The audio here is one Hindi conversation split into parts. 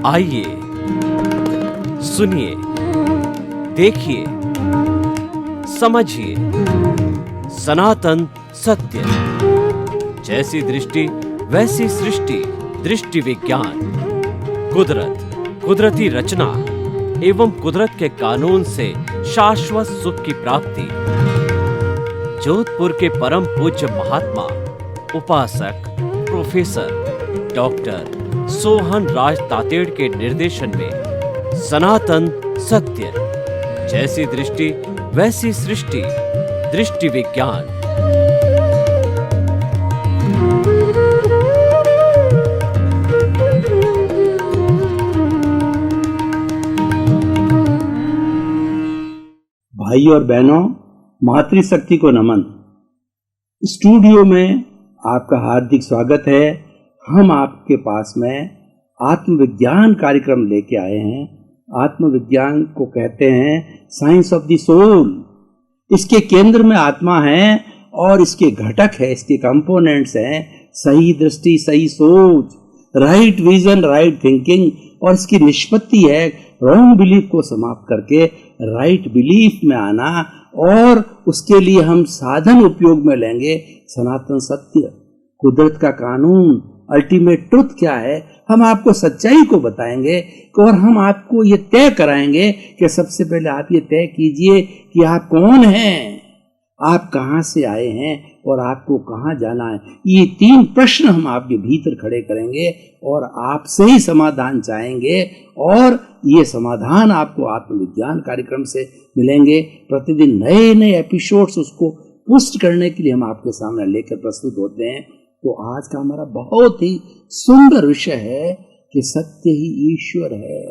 आइए, सुनिए, देखिए, समझिए सनातन सत्य। जैसी दृष्टि वैसी सृष्टि, दृष्टि विज्ञान। कुदरत, कुदरती रचना एवं कुदरत के कानून से शाश्वत सुख की प्राप्ति। जोधपुर के परम पूज्य महात्मा उपासक प्रोफेसर डॉक्टर सोहन राज तातेड़ के निर्देशन में सनातन सत्य। जैसी दृष्टि वैसी सृष्टि, दृष्टि विज्ञान। भाई और बहनों, मातृशक्ति को नमन। स्टूडियो में आपका हार्दिक स्वागत है। हम आपके पास में आत्मविज्ञान कार्यक्रम लेके आए हैं। आत्मविज्ञान को कहते हैं साइंस ऑफ द सोल। इसके केंद्र में आत्मा है और इसके घटक है, इसके कंपोनेंट्स हैं सही दृष्टि, सही सोच, राइट विजन, राइट थिंकिंग। और इसकी निष्पत्ति है रॉन्ग बिलीफ को समाप्त करके राइट बिलीफ में आना। और उसके लिए हम साधन उपयोग में लेंगे सनातन सत्य, कुदरत का कानून, अल्टीमेट ट्रुथ क्या है। हम आपको सच्चाई को बताएंगे और हम आपको ये तय कराएंगे कि सबसे पहले आप ये तय कीजिए कि आप कौन हैं, आप कहां से आए हैं और आपको कहां जाना है। ये 3 प्रश्न हम आपके भीतर खड़े करेंगे और आपसे ही समाधान चाहेंगे। और ये समाधान आपको आत्मविज्ञान कार्यक्रम से मिलेंगे। प्रतिदिन नए नए एपिसोड्स उसको पुष्ट करने के लिए हम आपके सामने लेकर प्रस्तुत होते हैं। तो आज का हमारा बहुत ही सुंदर विषय है कि सत्य ही ईश्वर है।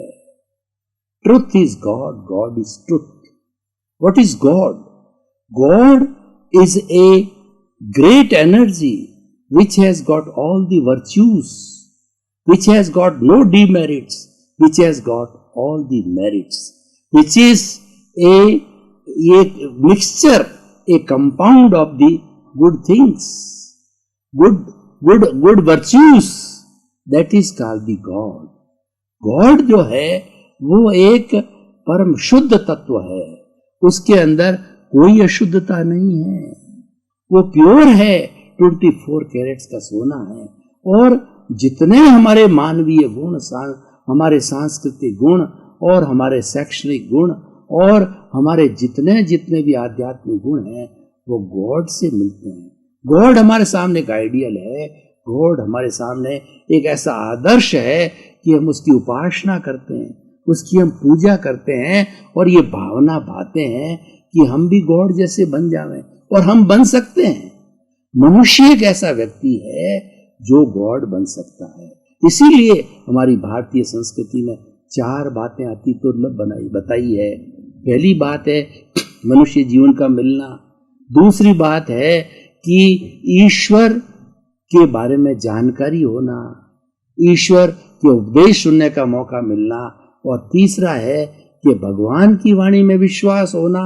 Truth is God, God is truth. What is God? God is a great energy which has got all the virtues, which has got no demerits, which has got all the merits, which is a mixture, a compound of the good things, good virtues. That is called the God. God जो है वो एक परम शुद्ध तत्व है। उसके अंदर कोई अशुद्धता नहीं है, वो प्योर है। 24 कैरेट्स का सोना है। और जितने हमारे मानवीय गुण, हमारे सांस्कृतिक गुण और हमारे शैक्षणिक गुण और हमारे जितने जितने भी आध्यात्मिक गुण हैं वो गॉड से मिलते हैं। गॉड हमारे सामने एक आइडियल है। गॉड हमारे सामने एक ऐसा आदर्श है कि हम उसकी उपासना करते हैं, उसकी हम पूजा करते हैं और ये भावना भाते हैं कि हम भी गॉड जैसे बन जावें। और हम बन सकते हैं। मनुष्य एक ऐसा व्यक्ति है जो गॉड बन सकता है। इसीलिए हमारी भारतीय संस्कृति में 4 बातें अति दुर्लभ बताई है। पहली बात है मनुष्य जीवन का मिलना। दूसरी बात है कि ईश्वर के बारे में जानकारी होना, ईश्वर के उपदेश सुनने का मौका मिलना। और तीसरा है कि भगवान की वाणी में विश्वास होना।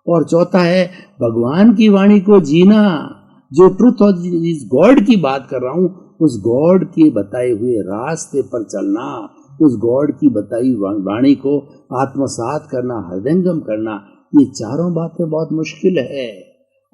और चौथा है भगवान की वाणी को जीना। जो ट्रुथ और जिस गॉड की बात कर रहा हूं, उस गॉड के बताए हुए रास्ते पर चलना, उस गॉड की बताई वाणी को आत्मसात करना, हृदयंगम करना। ये 4 बातें बहुत मुश्किल है।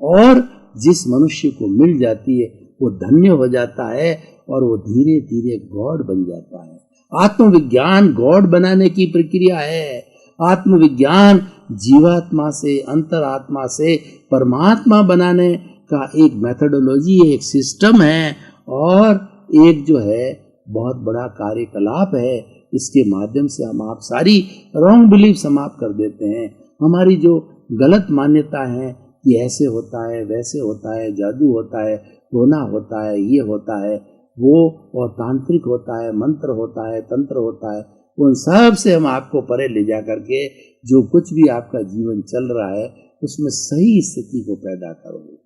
और जिस मनुष्य को मिल जाती है वो धन्य हो जाता है और वो धीरे धीरे गॉड बन जाता है। आत्मविज्ञान गॉड बनाने की प्रक्रिया है। आत्मविज्ञान जीवात्मा से, अंतरात्मा से परमात्मा बनाने का एक मेथोडोलॉजी है, एक सिस्टम है और एक जो है बहुत बड़ा कार्यकलाप है। इसके माध्यम से हम आप सारी रॉन्ग बिलीफ समाप्त कर देते हैं। हमारी जो गलत मान्यता है कि ऐसे होता है, वैसे होता है, जादू होता है, टोना होता है, ये होता है, वो और तांत्रिक होता है, मंत्र होता है, तंत्र होता है, उन सब से हम आपको परे ले जा करके जो कुछ भी आपका जीवन चल रहा है उसमें सही स्थिति को पैदा करोगे,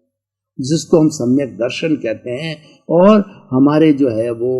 जिसको हम सम्यक दर्शन कहते हैं। और हमारे जो है वो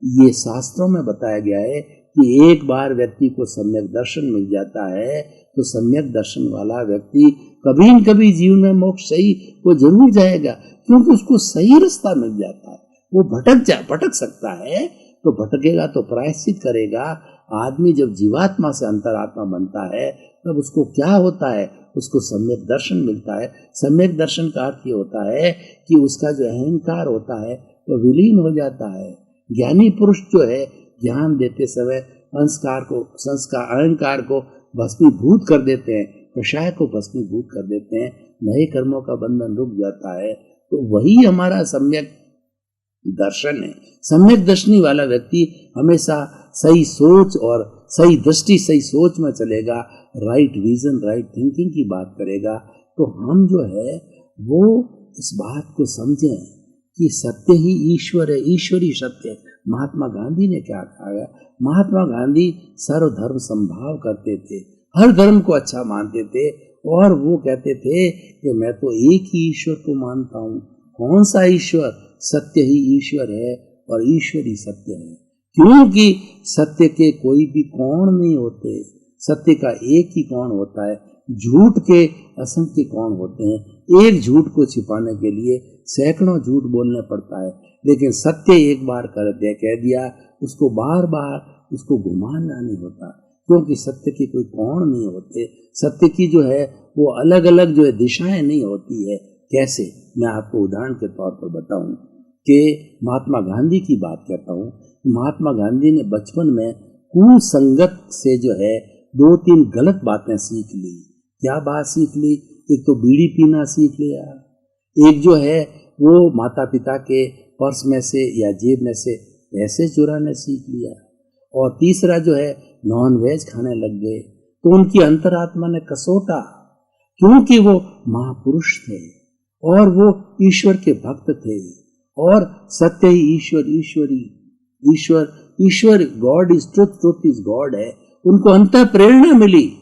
ये शास्त्रों में बताया गया है कि एक बार व्यक्ति को सम्यक दर्शन मिल जाता है तो सम्यक दर्शन वाला व्यक्ति कभी न कभी जीवन में मोक्ष सही वो जरूर जाएगा, क्योंकि उसको सही रास्ता मिल जाता है। वो भटक सकता है तो भटकेगा तो प्रायश्चित करेगा। आदमी जब जीवात्मा से अंतरात्मा बनता है तब उसको क्या होता है, उसको सम्यक दर्शन मिलता है। सम्यक दर्शन का अर्थ ये होता है कि उसका जो अहंकार होता है वो विलीन हो जाता है। ज्ञानी पुरुष जो है ज्ञान देते समय अहंकार को भस्मीभूत कर देते हैं, कषाय को भस्मीभूत कर देते हैं, नए कर्मों का बंधन रुक जाता है। तो वही हमारा सम्यक दर्शन है। सम्यक दर्शनी वाला व्यक्ति हमेशा सही सोच और सही दृष्टि सही सोच में चलेगा, राइट विजन राइट थिंकिंग की बात करेगा। तो हम जो है वो इस बात को समझें कि सत्य ही ईश्वर है, ईश्वरी सत्य है। महात्मा गांधी ने क्या कहा है? महात्मा गांधी सर्वधर्म संभाव करते थे, हर धर्म को अच्छा मानते थे और वो कहते थे कि मैं तो एक ही ईश्वर को मानता हूँ। कौन सा ईश्वर? सत्य ही ईश्वर है और ईश्वर ही सत्य है, क्योंकि सत्य के कोई भी कौन नहीं होते। सत्य का एक ही कौन होता है, झूठ के असंख्य कौन होते हैं। एक झूठ को छिपाने के लिए सैकड़ों झूठ बोलने पड़ता है, लेकिन सत्य एक बार कह दिया उसको बार बार उसको घुमाना नहीं होता, क्योंकि सत्य के कोई कौन नहीं होते। सत्य की जो है वो अलग अलग जो है दिशाएं नहीं होती है। कैसे? मैं आपको उदाहरण के तौर पर बताऊं कि महात्मा गांधी की बात करता हूँ। महात्मा गांधी ने बचपन में कुसंगत से जो है 2-3 गलत बातें सीख ली। क्या बात सीख ली? एक तो बीड़ी पीना सीख लिया, एक जो है वो माता पिता के पर्स में से या जेब में से पैसे चुराने सीख लिया, और तीसरा जो है नॉन वेज खाने लग गए। तो उनकी अंतरात्मा ने कसोटा, क्योंकि वो महापुरुष थे और वो ईश्वर के भक्त थे, और सत्य ही ईश्वर God is truth, truth is God है। उनको अंतः प्रेरणा मिली,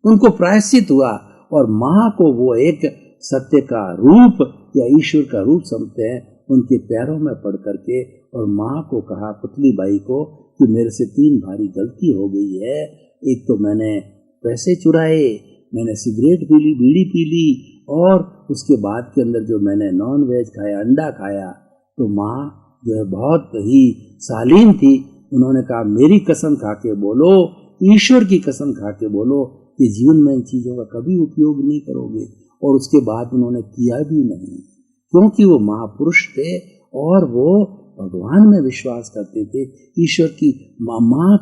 उनको प्रायश्चित हुआ, और माँ को वो एक सत्य का रूप या ईश्वर का रूप समझते हैं। उनके पैरों में पड़ करके और माँ को कहा, पुतली बाई को, कि मेरे से 3 भारी गलती हो गई है। एक तो मैंने पैसे चुराए, मैंने सिगरेट पी ली, बीड़ी पी ली, और उसके बाद के अंदर जो मैंने नॉन वेज खाया, अंडा खाया। तो माँ जो है बहुत ही शालीन थी, उन्होंने कहा मेरी कसम खा के बोलो, ईश्वर की कसम खा के बोलो कि जीवन में इन चीज़ों का कभी उपयोग नहीं करोगे। और उसके बाद उन्होंने किया भी नहीं, क्योंकि वो महापुरुष थे और वो भगवान में विश्वास करते थे, ईश्वर की माँ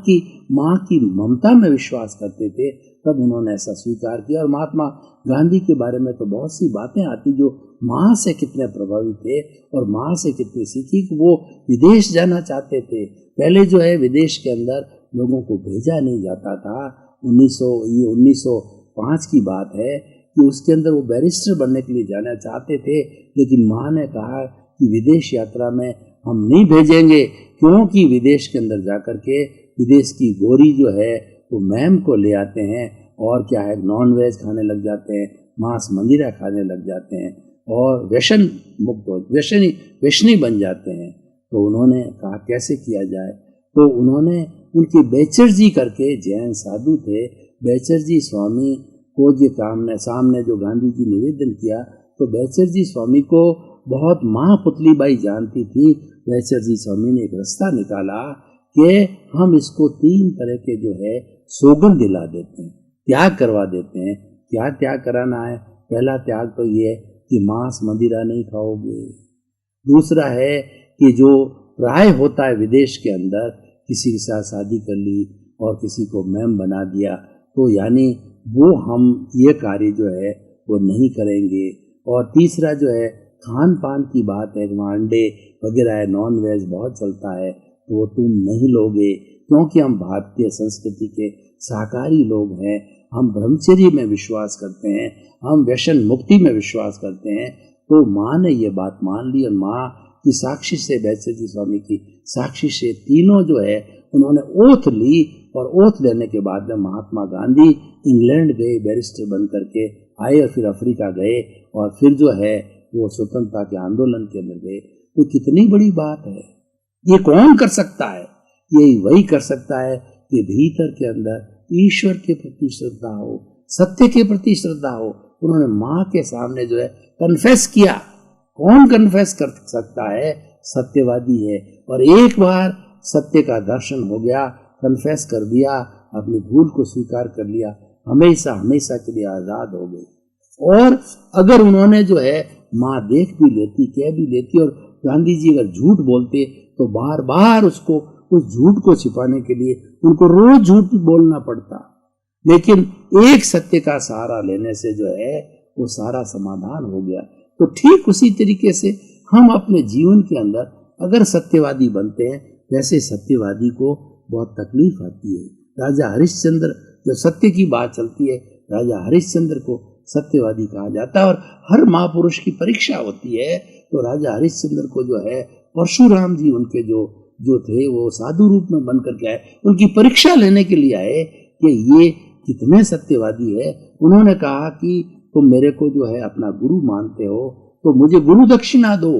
की ममता में विश्वास करते थे। तब उन्होंने ऐसा स्वीकार किया। और महात्मा गांधी के बारे में तो बहुत सी बातें आती जो माँ से कितने प्रभावित थे और माँ से कितनी सीखी कि वो विदेश जाना चाहते थे। पहले जो है विदेश के अंदर लोगों को भेजा नहीं जाता था। 1905 की बात है कि उसके अंदर वो बैरिस्टर बनने के लिए जाना चाहते थे, लेकिन माँ ने कहा कि विदेश यात्रा में हम नहीं भेजेंगे, क्योंकि विदेश के अंदर जाकर के विदेश की गोरी जो है वो मैम को ले आते हैं और क्या है नॉन वेज खाने लग जाते हैं, मांस मंदिरा खाने लग जाते हैं और व्यसन मुक्त व्यसनी बन जाते हैं। तो उन्होंने कहा कैसे किया जाए। तो उन्होंने उनके बेचर जी करके जैन साधु थे, बेचर जी स्वामी को जो सामने जो गांधी जी निवेदन किया, तो बेचर जी स्वामी को बहुत माँ पुतली बाई जानती थी। बेचर जी स्वामी ने एक रास्ता निकाला कि हम इसको 3 तरह के जो है सौगंध दिला देते हैं, त्याग करवा देते हैं। क्या त्याग कराना है? पहला त्याग तो ये है कि मांस मदिरा नहीं खाओगे। दूसरा है कि जो प्राय होता है विदेश के अंदर, किसी के साथ शादी कर ली और किसी को मैम बना दिया, तो यानी वो हम ये कार्य जो है वो नहीं करेंगे। और तीसरा जो है खान पान की बात है, वहाँ अंडे वगैरह है, नॉन वेज बहुत चलता है, तो वो तुम नहीं लोगे, क्योंकि हम भारतीय संस्कृति के शाकाहारी लोग हैं। हम ब्रह्मचर्य में विश्वास करते हैं, हम व्यसन मुक्ति में विश्वास करते हैं। तो माँ ने ये बात मान ली और माँ की साक्षी से, बैचर जी स्वामी की साक्षी से तीनों जो है उन्होंने ओथ ली। और ओथ लेने के बाद में महात्मा गांधी इंग्लैंड गए, बैरिस्टर बन करके आए और फिर अफ्रीका गए और फिर जो है वो स्वतंत्रता के आंदोलन के अंदर गए। तो कितनी बड़ी बात है। ये कौन कर सकता है? ये वही कर सकता है कि भीतर के अंदर ईश्वर के प्रति श्रद्धा हो, सत्य के प्रति श्रद्धा हो। उन्होंने माँ के सामने जो है कन्फेस किया। कौन कन्फेस कर सकता है? सत्यवादी है। और एक बार सत्य का दर्शन हो गया, कन्फेस कर दिया, अपनी भूल को स्वीकार कर लिया, हमेशा हमेशा के लिए आजाद हो गए। और अगर उन्होंने जो है माँ देख भी लेती, कह भी लेती, और गांधी जी अगर झूठ बोलते तो बार बार उसको, उस झूठ को छिपाने के लिए उनको रोज झूठ बोलना पड़ता। लेकिन एक सत्य का सहारा लेने से जो है वो सारा समाधान हो गया। तो ठीक उसी तरीके से हम अपने जीवन के अंदर अगर सत्यवादी बनते हैं, वैसे सत्यवादी को बहुत तकलीफ आती है। राजा हरिश्चंद्र, जब सत्य की बात चलती है, राजा हरिश्चंद्र को सत्यवादी कहा जाता है। और हर महापुरुष की परीक्षा होती है, तो राजा हरिश्चंद्र को जो है परशुराम जी उनके जो थे वो साधु रूप में बन करके आए, उनकी परीक्षा लेने के लिए आए कि ये कितने सत्यवादी है। उन्होंने कहा कि तुम मेरे को जो है अपना गुरु मानते हो तो मुझे गुरु दक्षिणा दो।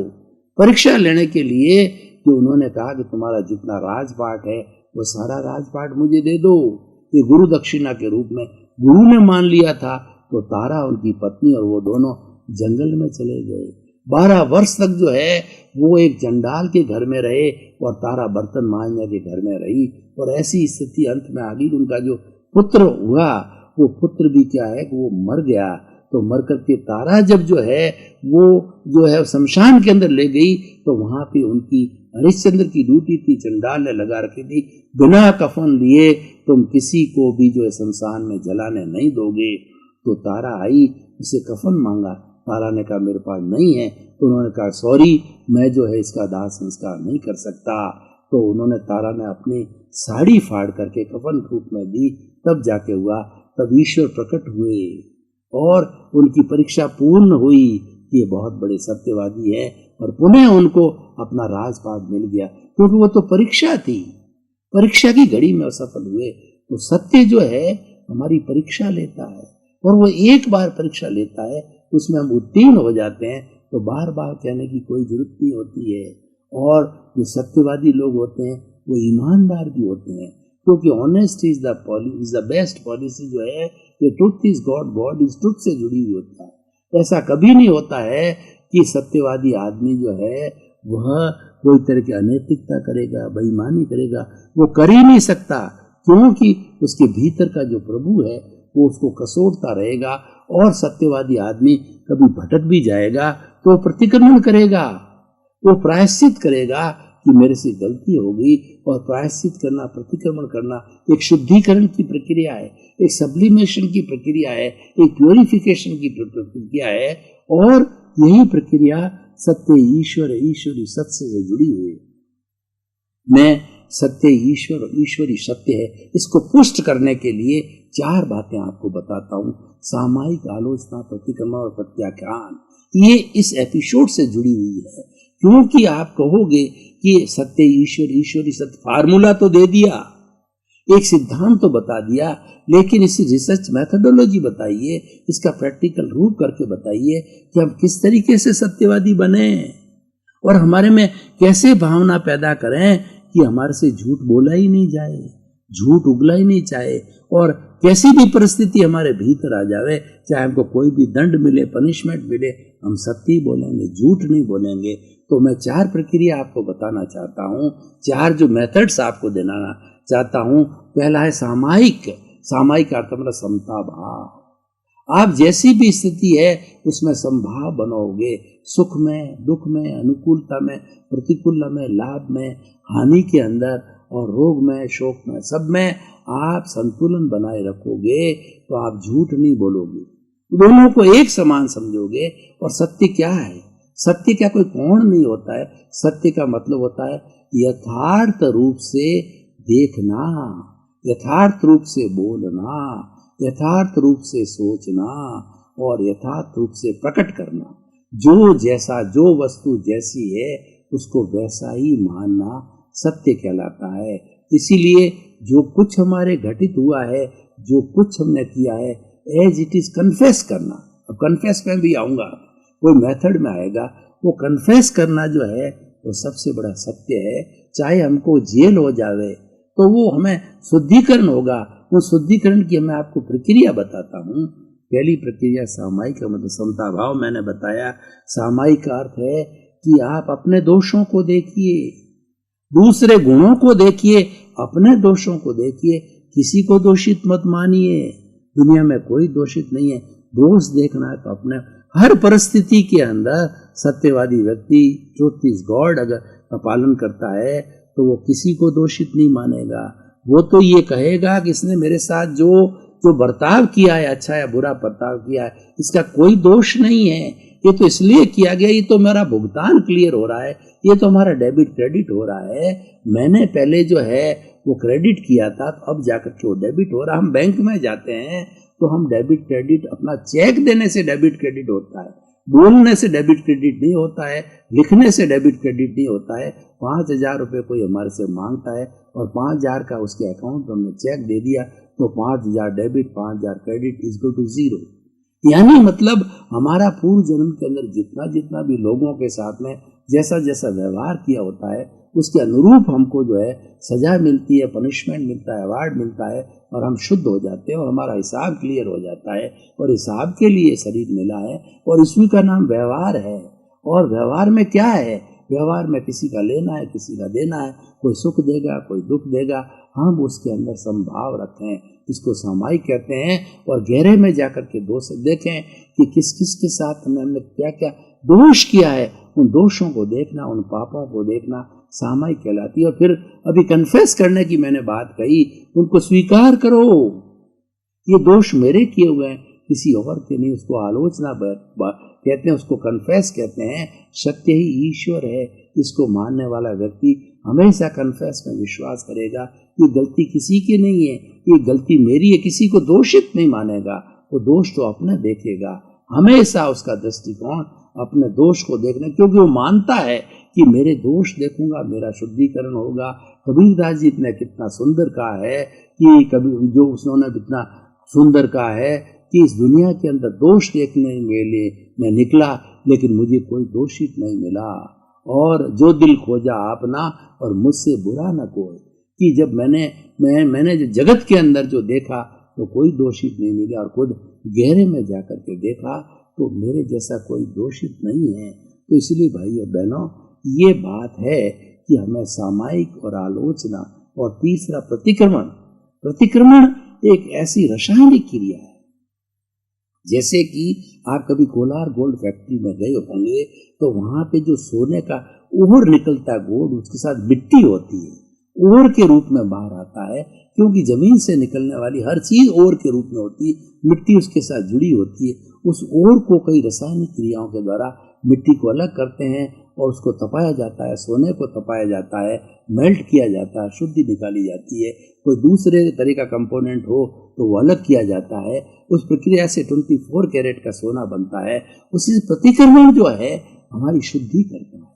परीक्षा लेने के लिए कि उन्होंने कहा कि तुम्हारा जितना राजपाट है वो सारा राजपाट मुझे दे दो, ये गुरु दक्षिणा के रूप में। गुरु ने मान लिया था तो तारा, उनकी पत्नी और वो दोनों जंगल में चले गए। 12 वर्ष तक जो है वो एक जंडाल के घर में रहे और तारा बर्तन मांझने के घर में रही। और ऐसी स्थिति अंत में आ गई। उनका जो पुत्र हुआ वो पुत्र भी क्या है कि वो मर गया। तो मर करके तारा जब जो है शमशान के अंदर ले गई, तो वहां पे उनकी हरिश्चंद्र की ड्यूटी थी, चंडाल ने लगा रखी थी, बिना कफन लिए तुम किसी को भी जो है शमशान में जलाने नहीं दोगे। तो तारा आई, उसे कफन मांगा। तारा ने कहा मेरे पास नहीं है। तो उन्होंने कहा सॉरी, मैं जो है इसका दाह संस्कार नहीं कर सकता। तो उन्होंने, तारा ने अपनी साड़ी फाड़ करके कफन रूप में दी, तब जाके हुआ। तब ईश्वर प्रकट हुए और उनकी परीक्षा पूर्ण हुई कि ये बहुत बड़े सत्यवादी है, और पुनः उनको अपना राजपाट मिल गया, क्योंकि वो तो परीक्षा थी। परीक्षा की घड़ी में असफल हुए। तो सत्य जो है हमारी परीक्षा लेता है, और वो एक बार परीक्षा लेता है, उसमें हम उत्तीर्ण हो जाते हैं, तो बार बार कहने की कोई जरूरत नहीं होती है। और जो सत्यवादी लोग होते हैं वो ईमानदार भी होते हैं, क्योंकि honesty is the best policy जो है। ये truth is God, God is truth से जुड़ी हुई होता है। ऐसा कभी नहीं होता है कि सत्यवादी आदमी जो है वह कोई तरह की अनैतिकता करेगा, बेईमानी करेगा। वो कर ही नहीं सकता, क्योंकि उसके भीतर का जो प्रभु है वो उसको कसोटता रहेगा। और सत्यवादी आदमी कभी भटक भी जाएगा तो प्रतिक्रमण करेगा, वो प्रायश्चित करेगा कि मेरे से गलती हो गई। और प्रायश्चित करना, प्रतिक्रमण करना एक शुद्धिकरण की प्रक्रिया है, एक सब्लिमेशन की प्रक्रिया है, एक प्योरिफिकेशन की प्रक्रिया है। और यही प्रक्रिया सत्य ईश्वर, ईश्वरी सत्य से जुड़ी हुई है। मैं सत्य ईश्वर और ईश्वरी सत्य है, इसको पुष्ट करने के लिए 4 बातें आपको बताता हूँ। सामायिक आलोचना, प्रतिक्रमण और प्रत्याख्यान, ये इस एपिसोड से जुड़ी हुई है। क्योंकि आप कहोगे कि सत्य ईश्वर, ईश्वरी सत्य, फार्मूला तो दे दिया, एक सिद्धांत तो बता दिया, लेकिन इसी रिसर्च मेथोडोलॉजी बताइए, इसका प्रैक्टिकल रूप करके बताइए कि हम किस तरीके से सत्यवादी बने और हमारे में कैसे भावना पैदा करें कि हमारे से झूठ बोला ही नहीं जाए, झूठ उगला ही नहीं चाहे। और कैसी भी परिस्थिति हमारे भीतर आ जावे, चाहे हमको कोई भी दंड मिले, पनिशमेंट मिले, हम सत्य ही बोलेंगे, झूठ नहीं बोलेंगे। तो मैं 4 प्रक्रिया आपको बताना चाहता हूँ, 4 जो मेथड्स आपको देना चाहता हूँ। पहला है सामायिक। सामायिक अर्थ मतलब समता भाव। आप जैसी भी स्थिति है उसमें समभाव बनोगे, सुख में, दुख में, अनुकूलता में, प्रतिकूलता में, लाभ में, हानि के अंदर, और रोग में, शोक में, सब में आप संतुलन बनाए रखोगे तो आप झूठ नहीं बोलोगे, दोनों को एक समान समझोगे। और सत्य क्या है? सत्य क्या कोई कोण नहीं होता है। सत्य का मतलब होता है यथार्थ रूप से देखना, यथार्थ रूप से बोलना, यथार्थ रूप से सोचना और यथार्थ रूप से प्रकट करना। जो जैसा, जो वस्तु जैसी है उसको वैसा ही मानना सत्य कहलाता है। इसीलिए जो कुछ हमारे घटित हुआ है, जो कुछ हमने किया है, एज इट इज कन्फेस करना। अब कन्फेस में भी आऊंगा, कोई मेथड में आएगा। वो कन्फेस करना जो है वो सबसे बड़ा सत्य है। चाहे हमको जेल हो जावे, तो वो हमें शुद्धिकरण होगा। वो शुद्धिकरण की मैं आपको प्रक्रिया बताता हूँ। पहली प्रक्रिया सामायिक का मतलब समता भाव मैंने बताया। सामायिक का अर्थ है कि आप अपने दोषों को देखिए, दूसरे गुणों को देखिए, अपने दोषों को देखिए, किसी को दोषित मत मानिए। दुनिया में कोई दोषित नहीं है। दोष देखना है तो अपने हर परिस्थिति के अंदर सत्यवादी व्यक्ति ट्रुथ इज गॉड अगर का पालन करता है तो वो किसी को दोषित नहीं मानेगा। वो तो ये कहेगा कि इसने मेरे साथ जो बर्ताव किया है, अच्छा या बुरा बर्ताव किया है, इसका कोई दोष नहीं है, ये तो इसलिए किया गया, ये तो मेरा भुगतान क्लियर हो रहा है, ये तो हमारा डेबिट क्रेडिट हो रहा है, मैंने पहले जो है वो क्रेडिट किया था तो अब जाकर के वो डेबिट हो रहा है। हम बैंक में जाते हैं तो हम डेबिट क्रेडिट अपना चेक देने से डेबिट क्रेडिट होता है, बोलने से डेबिट क्रेडिट नहीं होता है, लिखने से डेबिट क्रेडिट नहीं होता है। 5,000 रुपये कोई हमारे से मांगता है और 5,000 का उसके अकाउंट में हमने चेक दे दिया तो 5,000 debit 5,000 credit is equal to 0। यानी मतलब हमारा पूर्व जन्म के अंदर जितना जितना भी लोगों के साथ में जैसा जैसा व्यवहार किया होता है उसके अनुरूप हमको जो है सजा मिलती है, पनिशमेंट मिलता है, अवार्ड मिलता है और हम शुद्ध हो जाते हैं और हमारा हिसाब क्लियर हो जाता है। और हिसाब के लिए शरीर मिला है और इसी का नाम व्यवहार है। और व्यवहार में क्या है? व्यवहार में किसी का लेना है, किसी का देना है, कोई सुख देगा, कोई दुख देगा, हम उसके अंदर संभाव रखें, इसको सामायिक कहते हैं। और गहरे में जाकर के दोष देखें कि किस किस के साथ हमने क्या क्या दोष किया है, उन दोषों को देखना, उन पापों को देखना सामायिक कहलाती है। और फिर अभी कन्फेस करने की मैंने बात कही, उनको स्वीकार करो, ये दोष मेरे किए हुए हैं, किसी और के नहीं। उसको आलोचना कहते हैं, उसको कन्फेस कहते हैं। सत्य ही ईश्वर है, इसको मानने वाला व्यक्ति हमेशा कन्फेस में विश्वास करेगा। ये गलती किसी की नहीं है, ये गलती मेरी है, किसी को दोषित नहीं मानेगा, वो दोष तो अपने देखेगा। हमेशा उसका दृष्टिकोण अपने दोष को देखना, क्योंकि वो मानता है कि मेरे दोष देखूंगा मेरा शुद्धिकरण होगा। कबीरदास जी ने कितना सुंदर कहा है कि कभी जो उन्होंने कितना सुंदर कहा है कि इस दुनिया के अंदर दोष देखने के लिए मैं निकला लेकिन मुझे कोई दोषित नहीं मिला, और जो दिल खोजा आपना और मुझसे बुरा न कोई। कि जब मैंने जो जगत के अंदर जो देखा तो कोई दोषित नहीं मिला, और खुद गहरे में जाकर के देखा तो मेरे जैसा कोई दोषित नहीं है। तो इसलिए भाइयों बहनों, ये बात है कि हमें सामायिक और आलोचना, और तीसरा प्रतिक्रमण एक ऐसी रासायनिक क्रिया है। जैसे कि आप कभी कोलार गोल्ड फैक्ट्री में गए होंगे तो वहां पे जो सोने का ओर निकलता है गोल्ड, उसके साथ मिट्टी होती है, ओर के रूप में बाहर आता है, क्योंकि जमीन से निकलने वाली हर चीज ओर के रूप में होती है, मिट्टी उसके साथ जुड़ी होती है। उस ओर को कई रासायनिक क्रियाओं के द्वारा मिट्टी को अलग करते हैं और उसको तपाया जाता है, सोने को तपाया जाता है, मेल्ट किया जाता है, शुद्धि निकाली जाती है। कोई दूसरे तरह का कंपोनेंट हो तो वो अलग किया जाता है। उस प्रक्रिया से 24 कैरेट का सोना बनता है। उसी प्रतिक्रमण जो है हमारी शुद्धि करता है।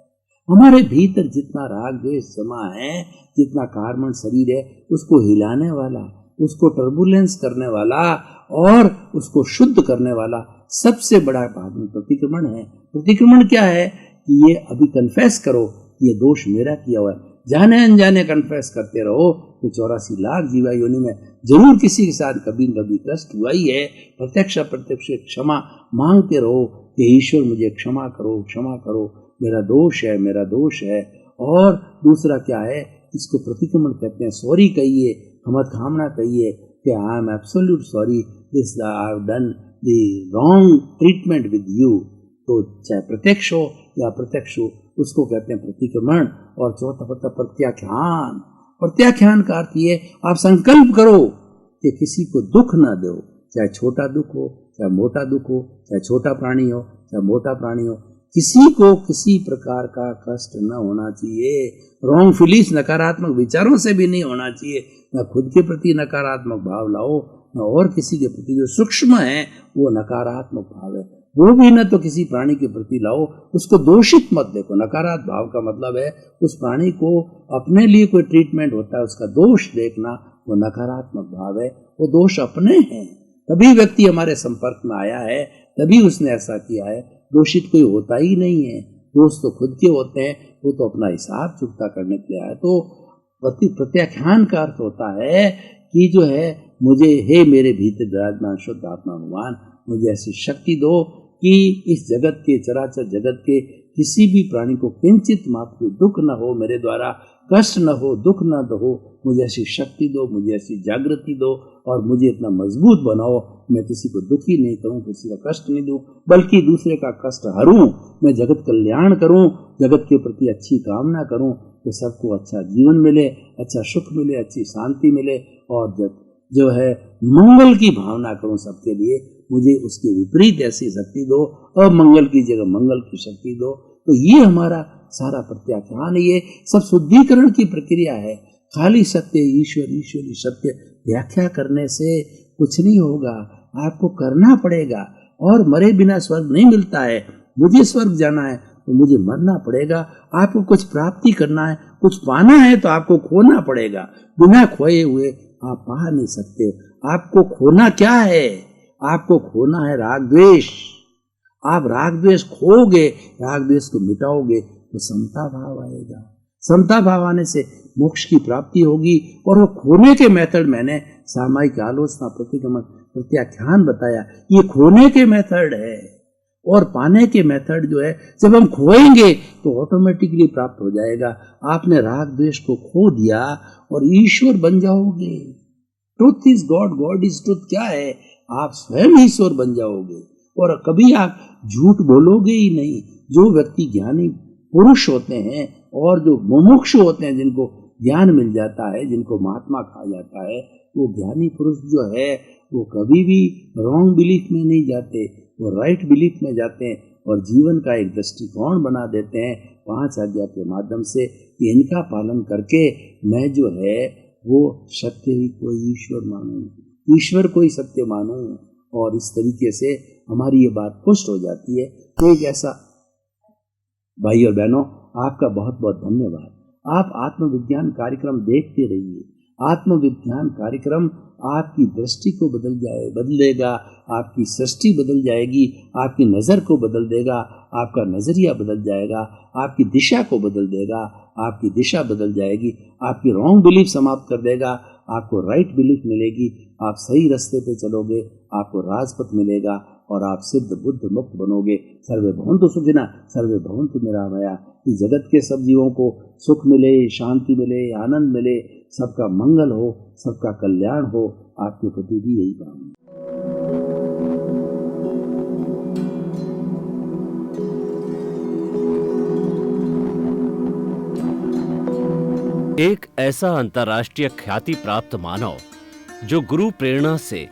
हमारे भीतर जितना राग द्वेष जमा है, जितना कार्बन शरीर है, उसको हिलाने वाला, उसको टर्बुलेंस करने वाला और उसको शुद्ध करने वाला सबसे बड़ा भाग प्रतिक्रमण है। प्रतिक्रमण क्या है कि ये अभी कन्फेस करो, ये दोष मेरा किया हुआ है। जाने अनजाने कन्फेस करते रहो तो 84 लाख जीवा योनि में जरूर किसी के साथ कभी न कभी कष्ट हुआ ही है। प्रत्यक्ष अप्रत्यक्ष क्षमा मांगते रहो कि ईश्वर मुझे क्षमा करो, क्षमा करो, मेरा दोष है, मेरा दोष है। और दूसरा क्या है, इसको प्रतिक्रमण कहते हैं। सॉरी कहिए, क्षमा कहिए कि I am absolute sorry, this I have done the wrong treatment with you. तो चाहे प्रत्यक्ष हो या अप्रत्यक्ष हो, उसको कहते हैं प्रतिक्रमण। और चौथा पत्ता प्रत्याख्यान। प्रत्याख्यान का अर्थ ये, आप संकल्प करो कि किसी को दुख ना दो, चाहे छोटा दुख हो, चाहे मोटा दुख हो, चाहे छोटा प्राणी हो, चाहे मोटा प्राणी हो, किसी को किसी प्रकार का कष्ट न होना चाहिए। रॉन्ग फीलिंग्स, नकारात्मक विचारों से भी नहीं होना चाहिए। न खुद के प्रति नकारात्मक भाव लाओ, न और किसी के प्रति जो सूक्ष्म है वो नकारात्मक भाव है वो भी न तो किसी प्राणी के प्रति लाओ। उसको दोषित मत देखो। नकारात्मक भाव का मतलब है उस प्राणी को अपने लिए कोई ट्रीटमेंट होता है उसका दोष देखना, वो नकारात्मक भाव है। वो दोष अपने हैं, तभी व्यक्ति हमारे संपर्क में आया है, तभी उसने ऐसा किया है। दोषित कोई होता ही नहीं है, दोष तो खुद के होते हैं, वो तो अपना हिसाब चुकता करने के लिए आया। तो प्रत्याख्यान का अर्थ होता है कि जो है मुझे, हे मेरे भीतर विराजमान शुद्ध आत्मा भगवान, मुझे ऐसी शक्ति दो कि इस जगत के, चराचर जगत के किसी भी प्राणी को किंचित मात्र भी दुख न हो, मेरे द्वारा कष्ट न हो, दुख न हो। मुझे ऐसी शक्ति दो, मुझे ऐसी जागृति दो और मुझे इतना मजबूत बनाओ, मैं किसी को दुखी नहीं करूं, किसी का कष्ट नहीं दूं, बल्कि दूसरे का कष्ट हरूं। मैं जगत कल्याण करूं, जगत के प्रति अच्छी कामना करूं कि सबको अच्छा जीवन मिले, अच्छा सुख मिले, अच्छी शांति मिले और जो है मंगल की भावना करूं सबके लिए। मुझे उसके विपरीत ऐसी शक्ति दो, अमंगल की जगह मंगल की शक्ति दो। तो ये हमारा सारा प्रत्याख्यान, ये सब शुद्धिकरण की प्रक्रिया है। खाली सत्य ईश्वर, ईश्वरी सत्य व्याख्या करने से कुछ नहीं होगा, आपको करना पड़ेगा। और मरे बिना स्वर्ग नहीं मिलता है। मुझे स्वर्ग जाना है तो मुझे मरना पड़ेगा। आपको कुछ प्राप्ति करना है, कुछ पाना है तो आपको खोना पड़ेगा। बिना खोए हुए आप पा नहीं सकते। आपको खोना क्या है? आपको खोना है राग द्वेष। आप राग द्वेष खोगे, राग द्वेष को मिटाओगे तो समता भाव आएगा। समता भाव आने से मोक्ष की प्राप्ति होगी। और वो खोने के मेथड मैंने सामायिक आलोचना, प्रतिगमन, प्रत्याख्यान बताया, ये खोने के मेथड है। और पाने के मेथड जो है, जब हम खोएंगे तो ऑटोमेटिकली प्राप्त हो जाएगा। आपने राग द्वेष को खो दिया और ईश्वर बन जाओगे। Truth is God, God is truth क्या है? आप स्वयं ईश्वर बन जाओगे और कभी आप झूठ बोलोगे ही नहीं। जो व्यक्ति ज्ञानी पुरुष होते हैं और जो मुमुक्षु होते हैं, जिनको ज्ञान मिल जाता है, जिनको महात्मा कहा जाता है, वो ज्ञानी पुरुष जो है वो कभी भी रॉन्ग बिलीफ में नहीं जाते, वो राइट बिलीफ में जाते हैं और जीवन का एक दृष्टिकोण बना देते हैं 5 आज्ञा के माध्यम से कि इनका पालन करके मैं जो है वो सत्य ही कोई ईश्वर मानूं, ईश्वर को ही सत्य मानूं। और इस तरीके से हमारी ये बात पुष्ट हो जाती है। तो एक ऐसा, भाई और बहनों, आपका बहुत बहुत धन्यवाद। आप आत्मविज्ञान कार्यक्रम देखते रहिए। आत्मविज्ञान कार्यक्रम आपकी दृष्टि को बदलेगा, आपकी सृष्टि बदल जाएगी, आपकी नज़र को बदल देगा, आपका नज़रिया बदल जाएगा, आपकी दिशा को बदल देगा, आपकी दिशा बदल जाएगी, आपकी रॉन्ग बिलीफ समाप्त कर देगा, आपको राइट बिलीफ मिलेगी, आप सही रास्ते पे चलोगे, आपको राजपथ मिलेगा और आप सिद्ध बुद्ध मुक्त बनोगे। सर्वे भवन्तु सुखिनः, सर्वे भवन्तु निरामया। इस जगत के सब जीवों को सुख मिले, शांति मिले, आनंद मिले, सबका मंगल हो, सबका कल्याण हो। आपके प्रति भी यही कामना। एक ऐसा अंतर्राष्ट्रीय ख्याति प्राप्त मानव जो गुरु प्रेरणा से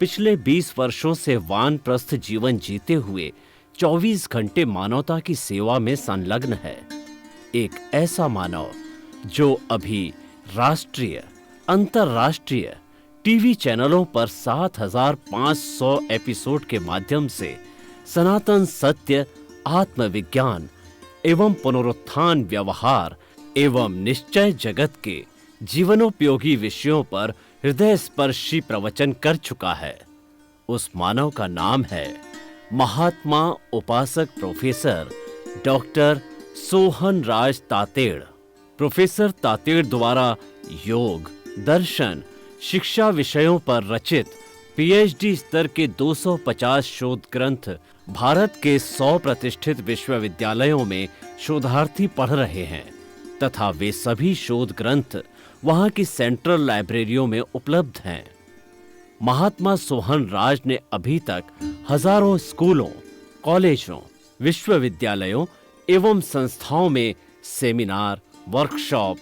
पिछले 20 वर्षों से वानप्रस्थ जीवन जीते हुए 24 घंटे मानवता की सेवा में संलग्न है। एक ऐसा मानव जो अभी राष्ट्रीय, अंतर्राष्ट्रीय टीवी चैनलों पर 7,500 एपिसोड के माध्यम से सनातन सत्य, आत्मविज्ञान एवं पुनरुत्थान, व्यवहार एवं निश्चय जगत के जीवनोपयोगी विषयों पर हृदय स्पर्शी प्रवचन कर चुका है। उस मानव का नाम है महात्मा उपासक प्रोफेसर डॉक्टर सोहन राज तातेड़। प्रोफेसर तातेड़ द्वारा योग, दर्शन, शिक्षा विषयों पर रचित पीएचडी स्तर के 250 शोध ग्रंथ भारत के 100 प्रतिष्ठित विश्वविद्यालयों में शोधार्थी पढ़ रहे हैं तथा वे सभी शोध ग्रंथ वहां की सेंट्रल लाइब्रेरियों में उपलब्ध हैं। महात्मा सोहन राज ने अभी तक हजारों स्कूलों, कॉलेजों, विश्वविद्यालयों एवं संस्थाओं में सेमिनार, वर्कशॉप,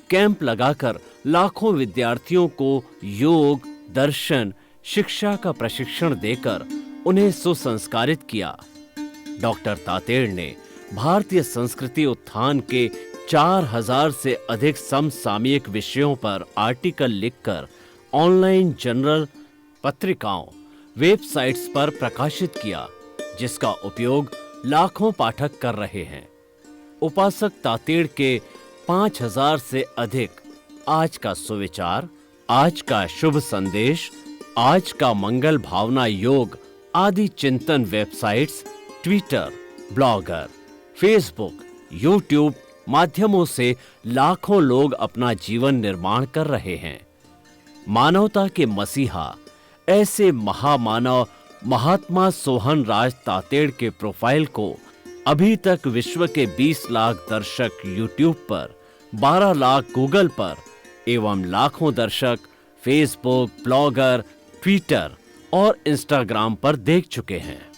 कैंप लगाकर लाखों विद्यार्थियों को योग, दर्शन, शिक्षा का प्रशिक्षण देकर उन्हें सुसंस्कारित किया। डॉक्टर तातेड़ ने भारतीय संस्कृति उत्थान के 4000 से अधिक समसामयिक विषयों पर आर्टिकल लिखकर ऑनलाइन जर्नल, पत्रिकाओं, वेबसाइट्स पर प्रकाशित किया, जिसका उपयोग लाखों पाठक कर रहे हैं। उपासक तातेड़ के 5000 से अधिक आज का सुविचार, आज का शुभ संदेश, आज का मंगल भावना योग आदि चिंतन websites, Twitter, blogger, Facebook, YouTube माध्यमों से लाखों लोग अपना जीवन निर्माण कर रहे हैं। मानवता के मसीहा ऐसे महामानव महात्मा सोहन राज तातेड़ के प्रोफाइल को अभी तक विश्व के 20 लाख दर्शक यूट्यूब पर, 12 लाख गूगल पर एवं लाखों दर्शक फेसबुक, ब्लॉगर, ट्विटर और इंस्टाग्राम पर देख चुके हैं।